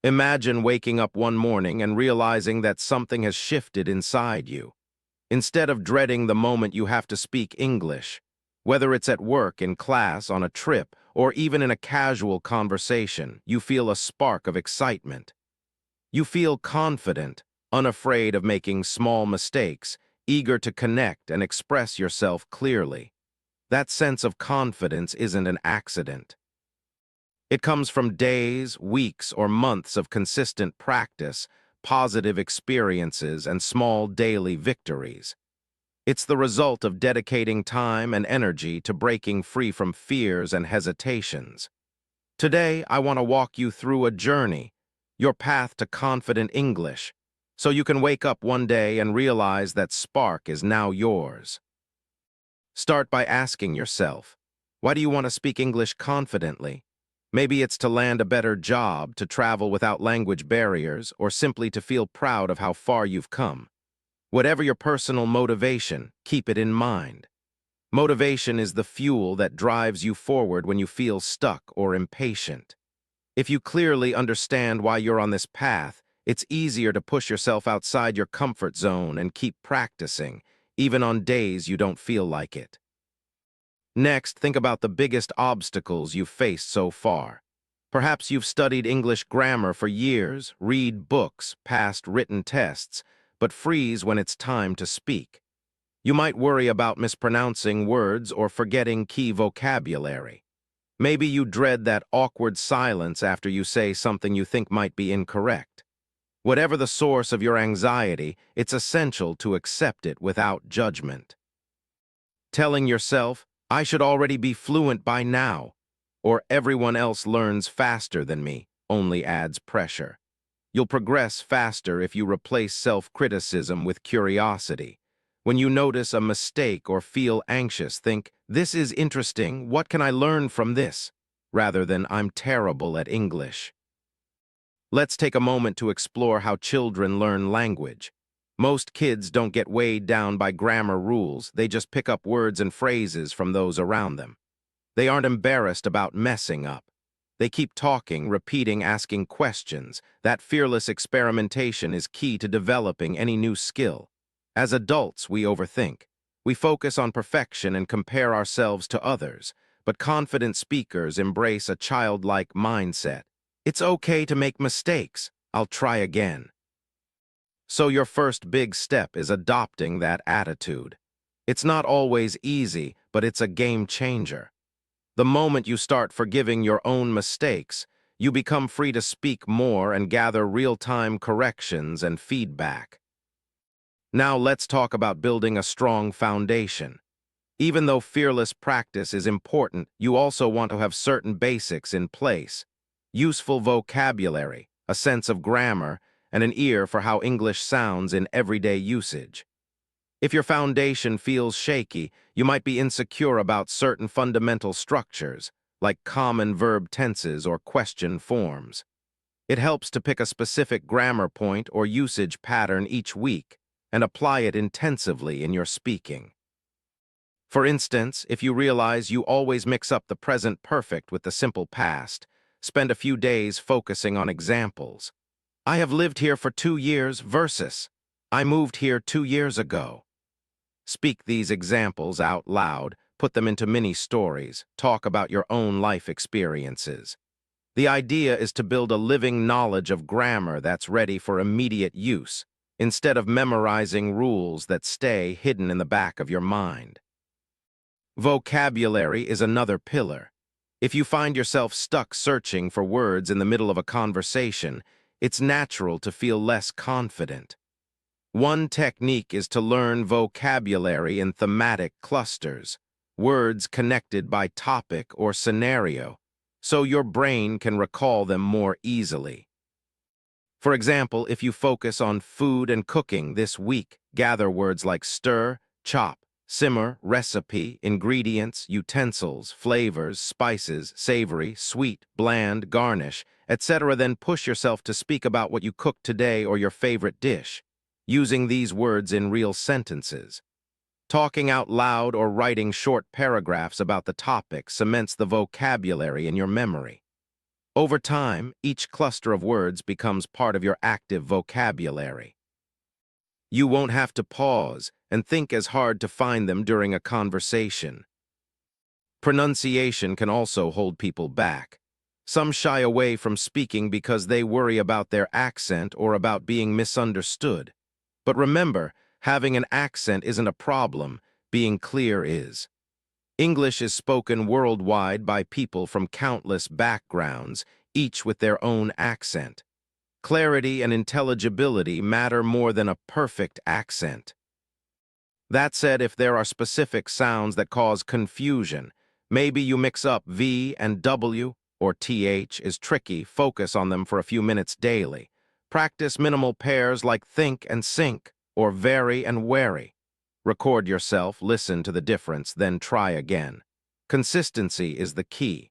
Imagine waking up one morning and realizing that something has shifted inside you. Instead of dreading the moment you have to speak English, whether it's at work, in class, on a trip, or even in a casual conversation, you feel a spark of excitement. You feel confident, unafraid of making small mistakes, eager to connect and express yourself clearly. That sense of confidence isn't an accident. It comes from days, weeks, or months of consistent practice, positive experiences, and small daily victories. It's the result of dedicating time and energy to breaking free from fears and hesitations. Today, I want to walk you through a journey, your path to confident English, so you can wake up one day and realize that spark is now yours. Start by asking yourself, why do you want to speak English confidently? Maybe it's to land a better job, to travel without language barriers, or simply to feel proud of how far you've come. Whatever your personal motivation, keep it in mind. Motivation is the fuel that drives you forward when you feel stuck or impatient. If you clearly understand why you're on this path, it's easier to push yourself outside your comfort zone and keep practicing, even on days you don't feel like it. Next, think about the biggest obstacles you've faced so far. Perhaps you've studied English grammar for years, read books, passed written tests, but freeze when it's time to speak. You might worry about mispronouncing words or forgetting key vocabulary. Maybe you dread that awkward silence after you say something you think might be incorrect. Whatever the source of your anxiety, it's essential to accept it without judgment. Telling yourself, I should already be fluent by now, or everyone else learns faster than me, only adds pressure. You'll progress faster if you replace self-criticism with curiosity. When you notice a mistake or feel anxious, think, this is interesting, what can I learn from this? Rather than, I'm terrible at English. Let's take a moment to explore how children learn language. Most kids don't get weighed down by grammar rules, they just pick up words and phrases from those around them. They aren't embarrassed about messing up. They keep talking, repeating, asking questions. That fearless experimentation is key to developing any new skill. As adults, we overthink. We focus on perfection and compare ourselves to others, but confident speakers embrace a childlike mindset. It's okay to make mistakes. I'll try again. So your first big step is adopting that attitude. It's not always easy, but it's a game changer. The moment you start forgiving your own mistakes, you become free to speak more and gather real-time corrections and feedback. Now let's talk about building a strong foundation. Even though fearless practice is important, you also want to have certain basics in place. Useful vocabulary, a sense of grammar, and an ear for how English sounds in everyday usage. If your foundation feels shaky, you might be insecure about certain fundamental structures, like common verb tenses or question forms. It helps to pick a specific grammar point or usage pattern each week and apply it intensively in your speaking. For instance, if you realize you always mix up the present perfect with the simple past, spend a few days focusing on examples. I have lived here for 2 years versus I moved here 2 years ago. Speak these examples out loud, put them into mini stories, talk about your own life experiences. The idea is to build a living knowledge of grammar that's ready for immediate use, instead of memorizing rules that stay hidden in the back of your mind. Vocabulary is another pillar. If you find yourself stuck searching for words in the middle of a conversation, it's natural to feel less confident. One technique is to learn vocabulary in thematic clusters, words connected by topic or scenario, so your brain can recall them more easily. For example, if you focus on food and cooking this week, gather words like stir, chop, simmer, recipe, ingredients, utensils, flavors, spices, savory, sweet, bland, garnish, etc. Then push yourself to speak about what you cooked today or your favorite dish, using these words in real sentences. Talking out loud or writing short paragraphs about the topic cements the vocabulary in your memory. Over time, each cluster of words becomes part of your active vocabulary. You won't have to pause and think as hard to find them during a conversation. Pronunciation can also hold people back. Some shy away from speaking because they worry about their accent or about being misunderstood. But remember, having an accent isn't a problem, being clear is. English is spoken worldwide by people from countless backgrounds, each with their own accent. Clarity and intelligibility matter more than a perfect accent. That said, if there are specific sounds that cause confusion, maybe you mix up V and W, or TH is tricky, focus on them for a few minutes daily. Practice minimal pairs like think and sink, or very and wary. Record yourself, listen to the difference, then try again. Consistency is the key.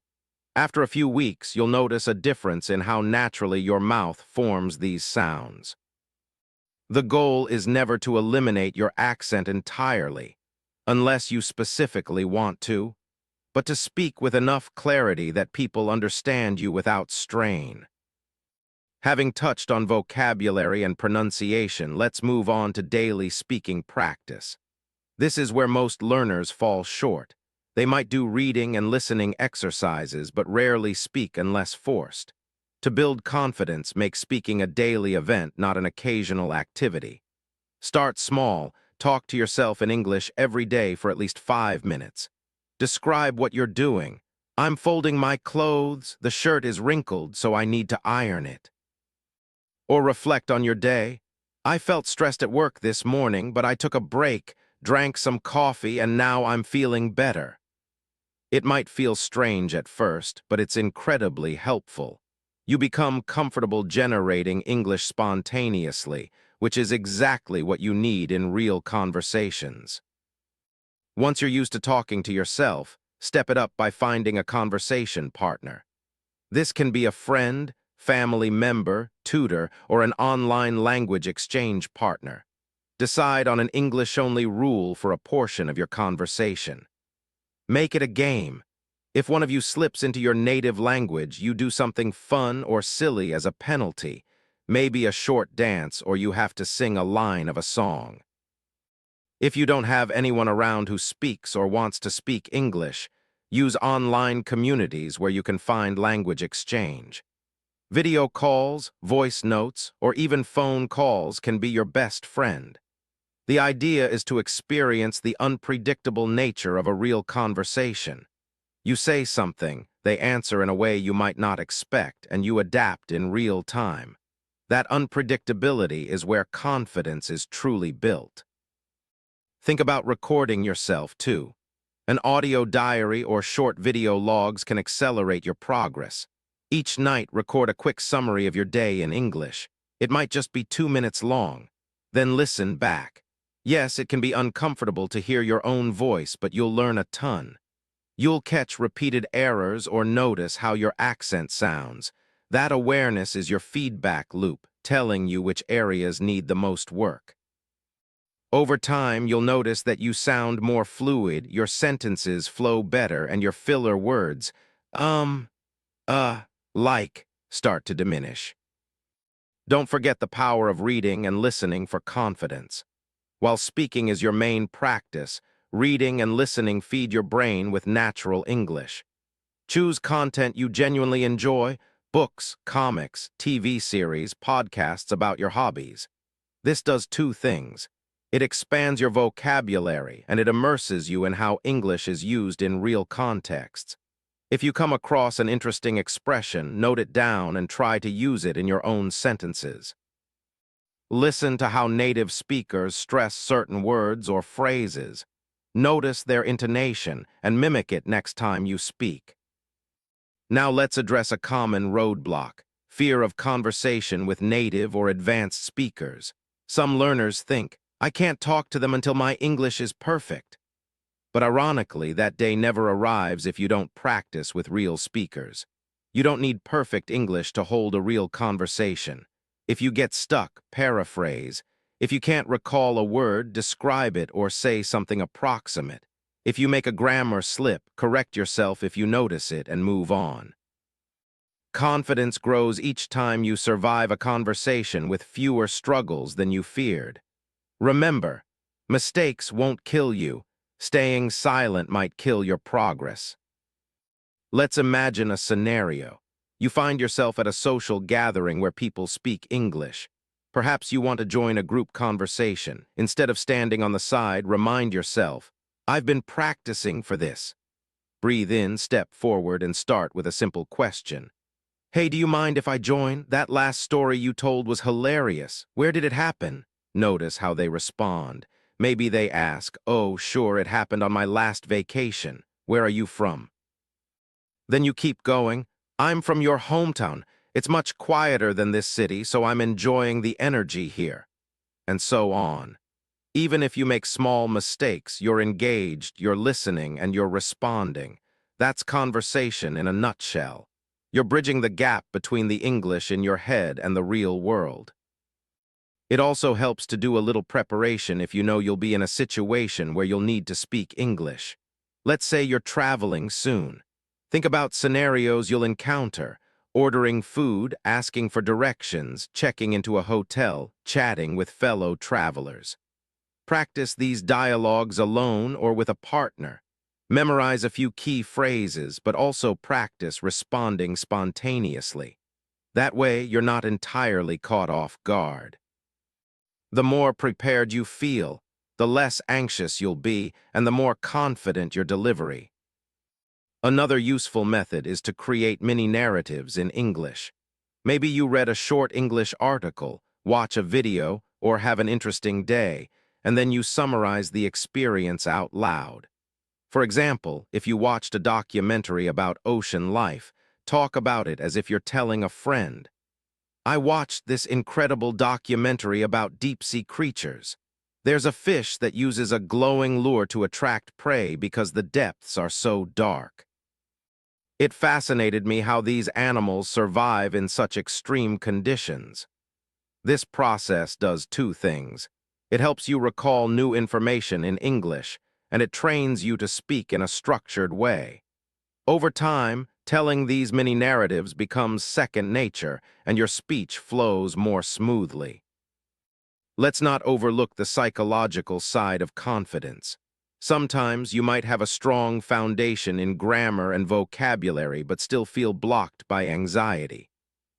After a few weeks, you'll notice a difference in how naturally your mouth forms these sounds. The goal is never to eliminate your accent entirely, unless you specifically want to, but to speak with enough clarity that people understand you without strain. Having touched on vocabulary and pronunciation, let's move on to daily speaking practice. This is where most learners fall short. They might do reading and listening exercises, but rarely speak unless forced. To build confidence, make speaking a daily event, not an occasional activity. Start small. Talk to yourself in English every day for at least 5 minutes. Describe what you're doing. I'm folding my clothes. The shirt is wrinkled, so I need to iron it. Or reflect on your day. I felt stressed at work this morning, but I took a break, drank some coffee, and now I'm feeling better. It might feel strange at first, but it's incredibly helpful. You become comfortable generating English spontaneously, which is exactly what you need in real conversations. Once you're used to talking to yourself, step it up by finding a conversation partner. This can be a friend, family member, tutor, or an online language exchange partner. Decide on an English-only rule for a portion of your conversation. Make it a game. If one of you slips into your native language, you do something fun or silly as a penalty, maybe a short dance or you have to sing a line of a song. If you don't have anyone around who speaks or wants to speak English, use online communities where you can find language exchange. Video calls, voice notes, or even phone calls can be your best friend. The idea is to experience the unpredictable nature of a real conversation. You say something, they answer in a way you might not expect, and you adapt in real time. That unpredictability is where confidence is truly built. Think about recording yourself, too. An audio diary or short video logs can accelerate your progress. Each night, record a quick summary of your day in English. It might just be 2 minutes long. Then listen back. Yes, it can be uncomfortable to hear your own voice, but you'll learn a ton. You'll catch repeated errors or notice how your accent sounds. That awareness is your feedback loop, telling you which areas need the most work. Over time, you'll notice that you sound more fluid, your sentences flow better, and your filler words, like, start to diminish. Don't forget the power of reading and listening for confidence. While speaking is your main practice, reading and listening feed your brain with natural English. Choose content you genuinely enjoy: books, comics, TV series, podcasts about your hobbies. This does 2 things. It expands your vocabulary, and it immerses you in how English is used in real contexts. If you come across an interesting expression, note it down and try to use it in your own sentences. Listen to how native speakers stress certain words or phrases. Notice their intonation and mimic it next time you speak. Now let's address a common roadblock: fear of conversation with native or advanced speakers. Some learners think, I can't talk to them until my English is perfect. But ironically, that day never arrives if you don't practice with real speakers. You don't need perfect English to hold a real conversation. If you get stuck, paraphrase. If you can't recall a word, describe it or say something approximate. If you make a grammar slip, correct yourself if you notice it and move on. Confidence grows each time you survive a conversation with fewer struggles than you feared. Remember, mistakes won't kill you. Staying silent might kill your progress. Let's imagine a scenario. You find yourself at a social gathering where people speak English. Perhaps you want to join a group conversation. Instead of standing on the side, remind yourself, I've been practicing for this. Breathe in, step forward, and start with a simple question. Hey, do you mind if I join? That last story you told was hilarious. Where did it happen? Notice how they respond. Maybe they ask, oh, sure, it happened on my last vacation. Where are you from? Then you keep going. I'm from your hometown. It's much quieter than this city, so I'm enjoying the energy here. And so on. Even if you make small mistakes, you're engaged, you're listening, and you're responding. That's conversation in a nutshell. You're bridging the gap between the English in your head and the real world. It also helps to do a little preparation if you know you'll be in a situation where you'll need to speak English. Let's say you're traveling soon. Think about scenarios you'll encounter: ordering food, asking for directions, checking into a hotel, chatting with fellow travelers. Practice these dialogues alone or with a partner. Memorize a few key phrases, but also practice responding spontaneously. That way, you're not entirely caught off guard. The more prepared you feel, the less anxious you'll be, and the more confident your delivery. Another useful method is to create mini-narratives in English. Maybe you read a short English article, watch a video, or have an interesting day, and then you summarize the experience out loud. For example, if you watched a documentary about ocean life, talk about it as if you're telling a friend. I watched this incredible documentary about deep-sea creatures. There's a fish that uses a glowing lure to attract prey because the depths are so dark. It fascinated me how these animals survive in such extreme conditions. This process does two things. It helps you recall new information in English, and it trains you to speak in a structured way. Over time, telling these mini-narratives becomes second nature, and your speech flows more smoothly. Let's not overlook the psychological side of confidence. Sometimes you might have a strong foundation in grammar and vocabulary but still feel blocked by anxiety.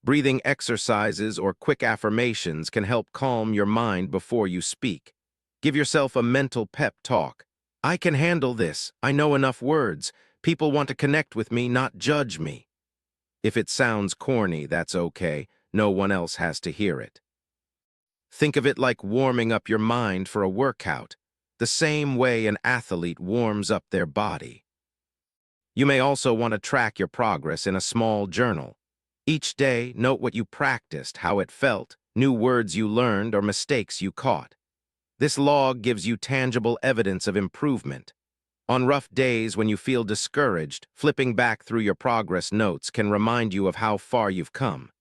Breathing exercises or quick affirmations can help calm your mind before you speak. Give yourself a mental pep talk. I can handle this. I know enough words. People want to connect with me, not judge me. If it sounds corny, that's okay. No one else has to hear it. Think of it like warming up your mind for a workout, the same way an athlete warms up their body. You may also want to track your progress in a small journal. Each day, note what you practiced, how it felt, new words you learned, or mistakes you caught. This log gives you tangible evidence of improvement. On rough days when you feel discouraged, flipping back through your progress notes can remind you of how far you've come.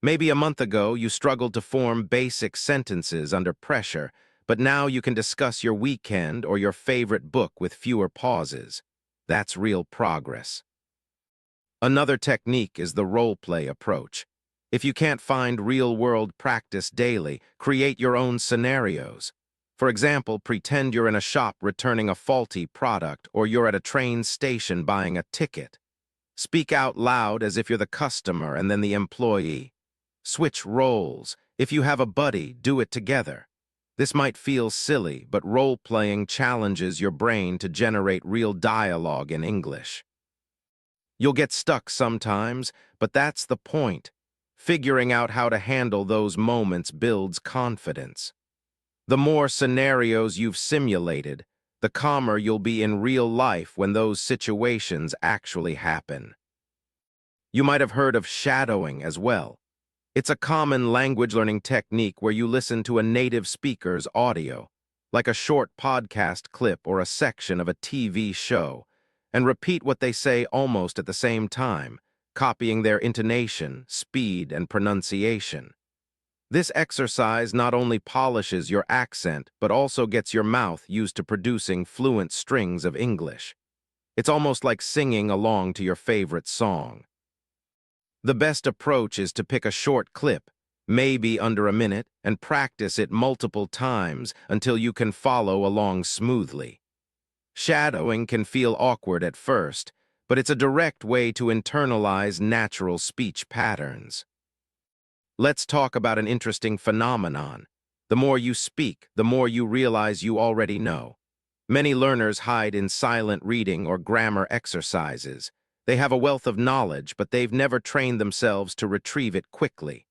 Maybe a month ago you struggled to form basic sentences under pressure, but now you can discuss your weekend or your favorite book with fewer pauses. That's real progress. Another technique is the role-play approach. If you can't find real-world practice daily, create your own scenarios. For example, pretend you're in a shop returning a faulty product, or you're at a train station buying a ticket. Speak out loud as if you're the customer and then the employee. Switch roles. If you have a buddy, do it together. This might feel silly, but role-playing challenges your brain to generate real dialogue in English. You'll get stuck sometimes, but that's the point. Figuring out how to handle those moments builds confidence. The more scenarios you've simulated, the calmer you'll be in real life when those situations actually happen. You might have heard of shadowing as well. It's a common language learning technique where you listen to a native speaker's audio, like a short podcast clip or a section of a TV show, and repeat what they say almost at the same time, copying their intonation, speed, and pronunciation. This exercise not only polishes your accent, but also gets your mouth used to producing fluent strings of English. It's almost like singing along to your favorite song. The best approach is to pick a short clip, maybe under a minute, and practice it multiple times until you can follow along smoothly. Shadowing can feel awkward at first, but it's a direct way to internalize natural speech patterns. Let's talk about an interesting phenomenon. The more you speak, the more you realize you already know. Many learners hide in silent reading or grammar exercises. They have a wealth of knowledge, but they've never trained themselves to retrieve it quickly.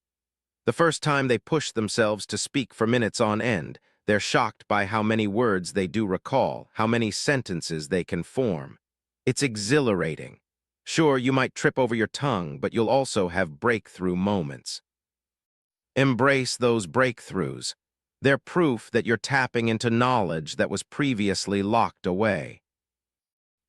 The first time they push themselves to speak for minutes on end, they're shocked by how many words they do recall, how many sentences they can form. It's exhilarating. Sure, you might trip over your tongue, but you'll also have breakthrough moments. Embrace those breakthroughs. They're proof that you're tapping into knowledge that was previously locked away.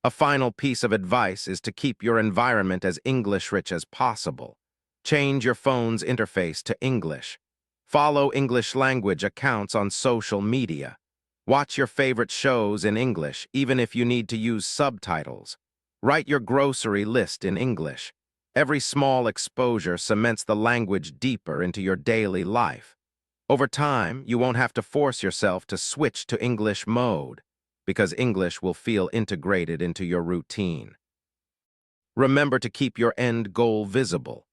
A final piece of advice is to keep your environment as English-rich as possible. Change your phone's interface to English. Follow English language accounts on social media. Watch your favorite shows in English, even if you need to use subtitles. Write your grocery list in English. Every small exposure cements the language deeper into your daily life. Over time, you won't have to force yourself to switch to English mode, because English will feel integrated into your routine. Remember to keep your end goal visible.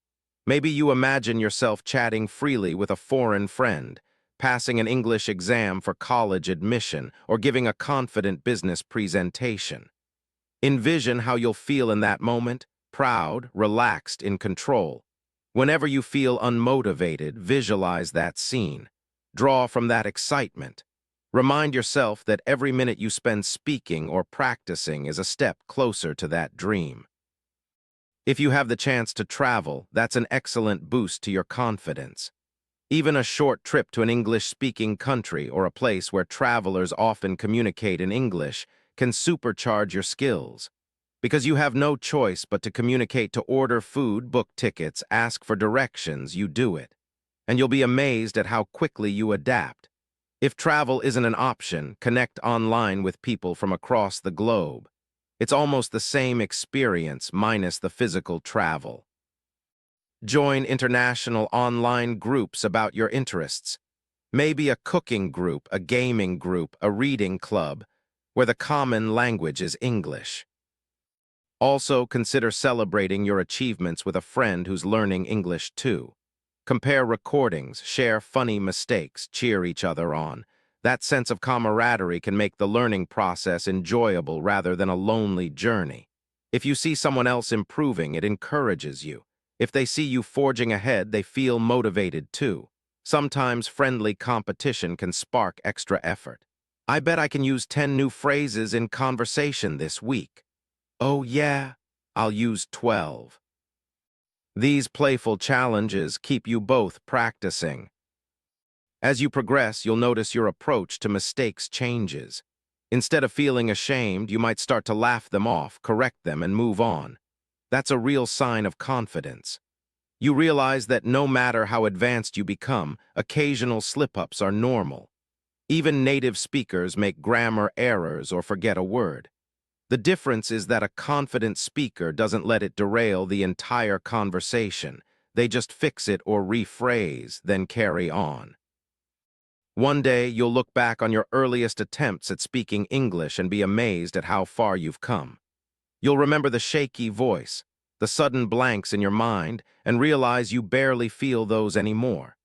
Maybe you imagine yourself chatting freely with a foreign friend, passing an English exam for college admission, or giving a confident business presentation. Envision how you'll feel in that moment, proud, relaxed, in control. Whenever you feel unmotivated, visualize that scene. Draw from that excitement. Remind yourself that every minute you spend speaking or practicing is a step closer to that dream. If you have the chance to travel, that's an excellent boost to your confidence. Even a short trip to an English-speaking country or a place where travelers often communicate in English can supercharge your skills. Because you have no choice but to communicate, to order food, book tickets, ask for directions, you do it. And you'll be amazed at how quickly you adapt. If travel isn't an option, connect online with people from across the globe. It's almost the same experience, minus the physical travel. Join international online groups about your interests. Maybe a cooking group, a gaming group, a reading club, where the common language is English. Also, consider celebrating your achievements with a friend who's learning English too. Compare recordings, share funny mistakes, cheer each other on. That sense of camaraderie can make the learning process enjoyable rather than a lonely journey. If you see someone else improving, it encourages you. If they see you forging ahead, they feel motivated too. Sometimes friendly competition can spark extra effort. I bet I can use 10 new phrases in conversation this week. Oh yeah, I'll use 12. These playful challenges keep you both practicing. As you progress, you'll notice your approach to mistakes changes. Instead of feeling ashamed, you might start to laugh them off, correct them, and move on. That's a real sign of confidence. You realize that no matter how advanced you become, occasional slip-ups are normal. Even native speakers make grammar errors or forget a word. The difference is that a confident speaker doesn't let it derail the entire conversation. They just fix it or rephrase, then carry on. One day, you'll look back on your earliest attempts at speaking English and be amazed at how far you've come. You'll remember the shaky voice, the sudden blanks in your mind, and realize you barely feel those anymore.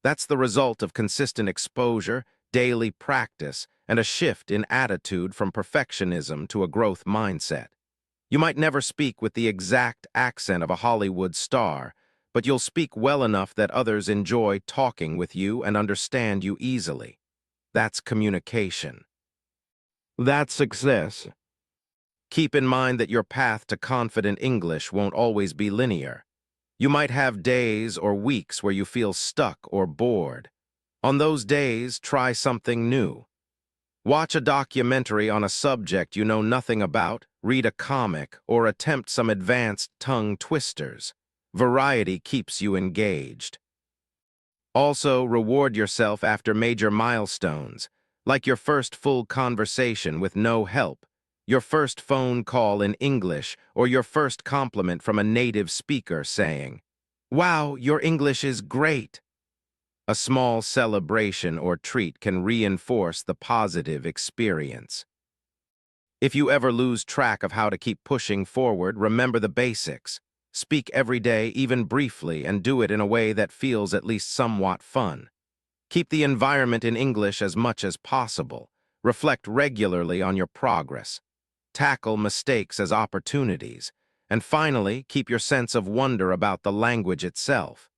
That's the result of consistent exposure, daily practice, and a shift in attitude from perfectionism to a growth mindset. You might never speak with the exact accent of a Hollywood star, but you'll speak well enough that others enjoy talking with you and understand you easily. That's communication. That's success. Keep in mind that your path to confident English won't always be linear. You might have days or weeks where you feel stuck or bored. On those days, try something new. Watch a documentary on a subject you know nothing about, read a comic, or attempt some advanced tongue twisters. Variety keeps you engaged. Also, reward yourself after major milestones, like your first full conversation with no help. Your first phone call in English, or your first compliment from a native speaker saying, "Wow, your English is great." A small celebration or treat can reinforce the positive experience. If you ever lose track of how to keep pushing forward, remember the basics. Speak every day, even briefly, and do it in a way that feels at least somewhat fun. Keep the environment in English as much as possible. Reflect regularly on your progress. Tackle mistakes as opportunities. And finally, keep your sense of wonder about the language itself.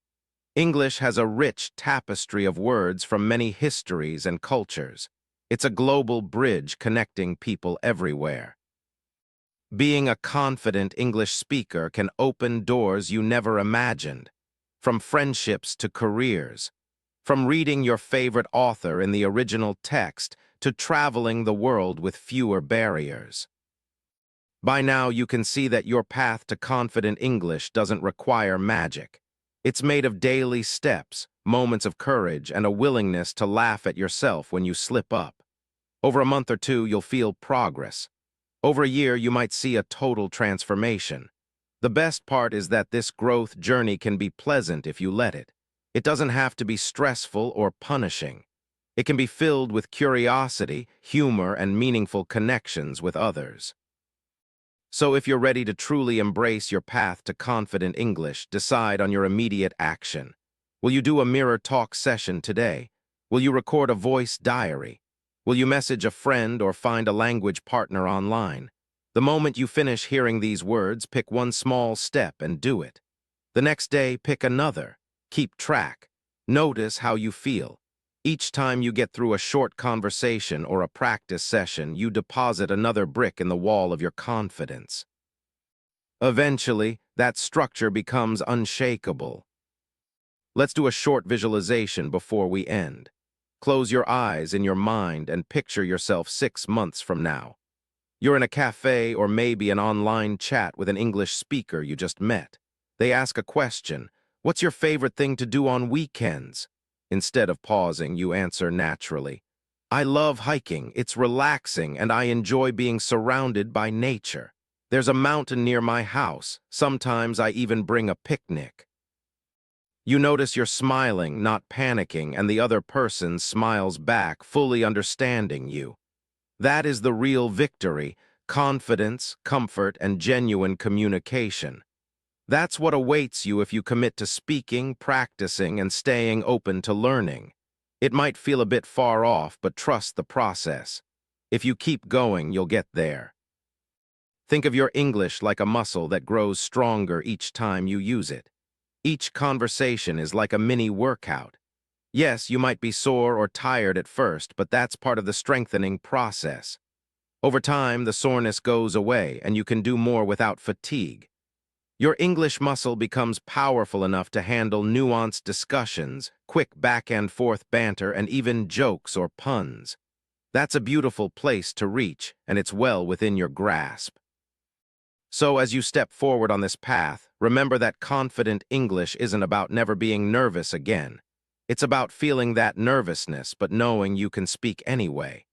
English has a rich tapestry of words from many histories and cultures. It's a global bridge connecting people everywhere. Being a confident English speaker can open doors you never imagined, from friendships to careers, from reading your favorite author in the original text to traveling the world with fewer barriers. By now, you can see that your path to confident English doesn't require magic. It's made of daily steps, moments of courage, and a willingness to laugh at yourself when you slip up. Over a month or two, you'll feel progress. Over a year, you might see a total transformation. The best part is that this growth journey can be pleasant if you let it. It doesn't have to be stressful or punishing. It can be filled with curiosity, humor, and meaningful connections with others. So if you're ready to truly embrace your path to confident English, decide on your immediate action. Will you do a mirror talk session today? Will you record a voice diary? Will you message a friend or find a language partner online? The moment you finish hearing these words, pick one small step and do it. The next day, pick another. Keep track. Notice how you feel. Each time you get through a short conversation or a practice session, you deposit another brick in the wall of your confidence. Eventually, that structure becomes unshakable. Let's do a short visualization before we end. Close your eyes in your mind and picture yourself 6 months from now. You're in a cafe or maybe an online chat with an English speaker you just met. They ask a question, "What's your favorite thing to do on weekends?" Instead of pausing, you answer naturally, "I love hiking, it's relaxing, and I enjoy being surrounded by nature. There's a mountain near my house. Sometimes I even bring a picnic." You notice you're smiling, not panicking, and the other person smiles back, fully understanding you. That is the real victory: confidence, comfort, and genuine communication. That's what awaits you if you commit to speaking, practicing, and staying open to learning. It might feel a bit far off, but trust the process. If you keep going, you'll get there. Think of your English like a muscle that grows stronger each time you use it. Each conversation is like a mini workout. Yes, you might be sore or tired at first, but that's part of the strengthening process. Over time, the soreness goes away, and you can do more without fatigue. Your English muscle becomes powerful enough to handle nuanced discussions, quick back-and-forth banter, and even jokes or puns. That's a beautiful place to reach, and it's well within your grasp. So as you step forward on this path, remember that confident English isn't about never being nervous again. It's about feeling that nervousness, but knowing you can speak anyway.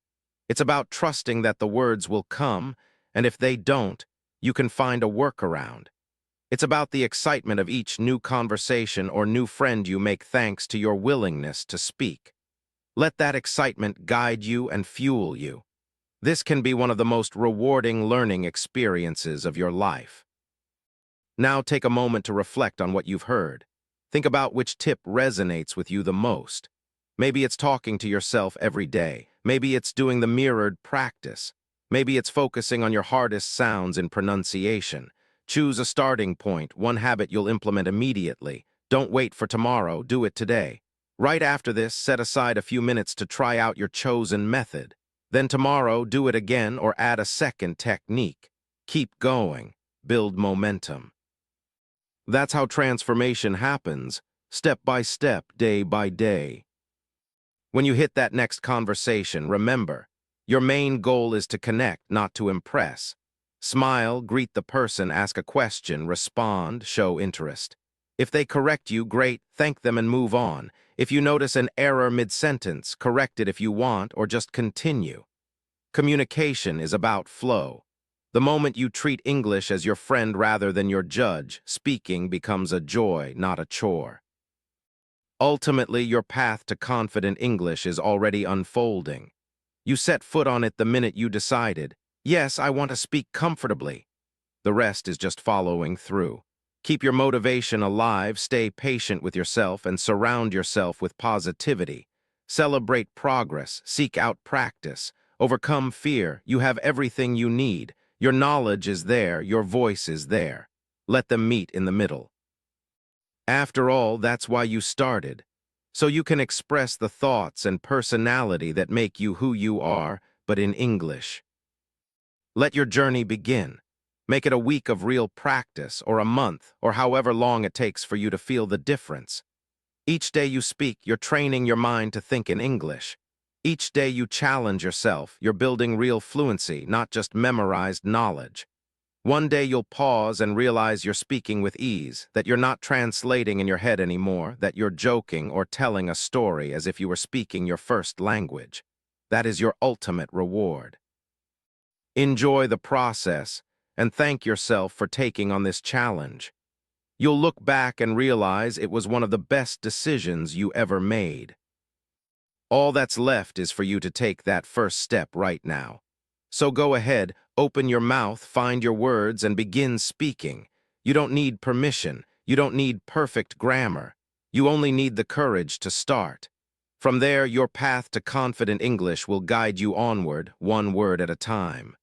It's about trusting that the words will come, and if they don't, you can find a workaround. It's about the excitement of each new conversation or new friend you make thanks to your willingness to speak. Let that excitement guide you and fuel you. This can be one of the most rewarding learning experiences of your life. Now take a moment to reflect on what you've heard. Think about which tip resonates with you the most. Maybe it's talking to yourself every day. Maybe it's doing the mirrored practice. Maybe it's focusing on your hardest sounds in pronunciation. Choose a starting point, one habit you'll implement immediately. Don't wait for tomorrow, do it today. Right after this, set aside a few minutes to try out your chosen method. Then tomorrow, do it again or add a second technique. Keep going. Build momentum. That's how transformation happens, step by step, day by day. When you hit that next conversation, remember, your main goal is to connect, not to impress. Smile, greet the person, ask a question, respond, show interest. If they correct you, great, thank them and move on. If you notice an error mid-sentence, correct it if you want, or just continue. Communication is about flow. The moment you treat English as your friend rather than your judge, speaking becomes a joy, not a chore. Ultimately, your path to confident English is already unfolding. You set foot on it the minute you decided, yes, I want to speak comfortably. The rest is just following through. Keep your motivation alive, stay patient with yourself, and surround yourself with positivity. Celebrate progress, seek out practice, overcome fear. You have everything you need. Your knowledge is there, your voice is there. Let them meet in the middle. After all, that's why you started. So you can express the thoughts and personality that make you who you are, but in English. Let your journey begin. Make it a week of real practice, or a month, or however long it takes for you to feel the difference. Each day you speak, you're training your mind to think in English. Each day you challenge yourself, you're building real fluency, not just memorized knowledge. One day you'll pause and realize you're speaking with ease, that you're not translating in your head anymore, that you're joking or telling a story as if you were speaking your first language. That is your ultimate reward. Enjoy the process, and thank yourself for taking on this challenge. You'll look back and realize it was one of the best decisions you ever made. All that's left is for you to take that first step right now. So go ahead, open your mouth, find your words, and begin speaking. You don't need permission. You don't need perfect grammar. You only need the courage to start. From there, your path to confident English will guide you onward, one word at a time.